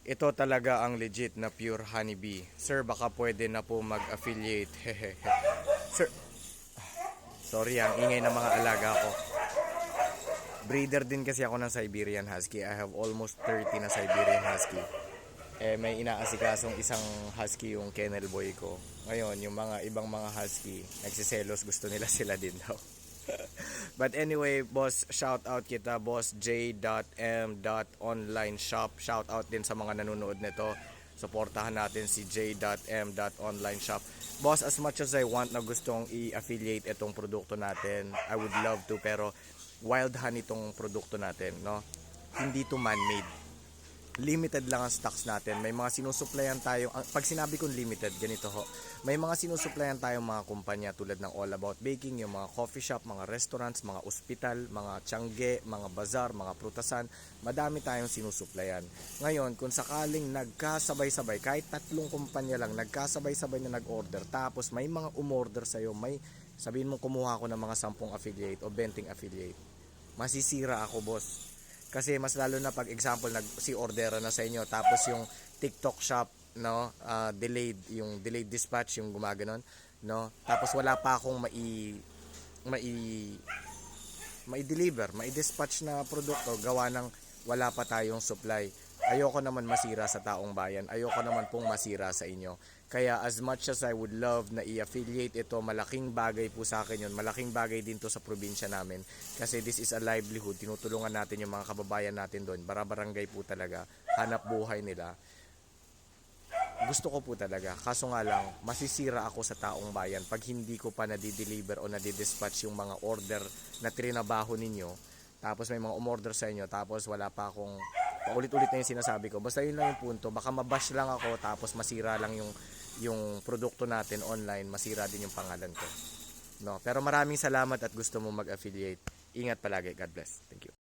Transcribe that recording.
Ito talaga ang legit na pure honeybee. Sir, baka pwede na po mag-affiliate. Hehehe. Sir, sorry ang ingay ng mga alaga ko. Breeder din kasi ako ng Siberian Husky. I have almost 30 na Siberian Husky. May inaasikasong isang husky yung kennel boy ko. Ngayon, yung mga ibang mga husky, nagsiselos, gusto nila sila din daw. But anyway, boss, shout out kita, boss J.M.online shop. Shout out din sa mga nanonood nito. Suportahan natin si J.M.online shop. Boss, as much as I want na gustong i-affiliate itong produkto natin, I would love to, pero wild honey itong produkto natin, no? Hindi to man-made, limited lang ang stocks natin. May mga sinusuplayan tayo. Pag sinabi kong limited, ganito ho. May mga sinusuplayan tayong mga kumpanya tulad ng All About Baking, yung mga coffee shop, mga restaurants, mga ospital, mga tiangge, mga bazar, mga prutasan. Madami tayong sinusuplayan. Ngayon, kung sakaling nagkasabay-sabay, kahit 3 kumpanya lang, nagkasabay-sabay na nag-order, tapos may mga umorder sa'yo, may sabihin mo kumuha ako ng mga 10 affiliate o 20 affiliate, masisira ako, boss. Kasi mas lalo na pag example si ordera na sa inyo, tapos yung TikTok shop, no, delayed, yung delayed dispatch yung gumaganon, no, tapos wala pa akong mai-deliver, mai-dispatch na produkto gawa ng wala pa tayong supply. Ayoko naman masira sa taong bayan, ayoko naman pong masira sa inyo. Kaya as much as I would love na i-affiliate ito, malaking bagay po sa akin yun, malaking bagay din to sa probinsya namin. Kasi this is a livelihood, tinutulungan natin yung mga kababayan natin doon, barabarangay po talaga, hanap buhay nila. Gusto ko po talaga, kaso nga lang, masisira ako sa taong bayan pag hindi ko pa nadi-deliver o nadi-dispatch yung mga order na trinabaho ninyo. Tapos may mga umorder sa inyo, tapos wala pa akong, paulit-ulit na yung sinasabi ko. Basta yun lang yung punto, baka mabash lang ako, tapos masira lang yung produkto natin online, masira din yung pangalan ko. No, pero maraming salamat at gusto mo mag-affiliate. Ingat palagi. God bless. Thank you.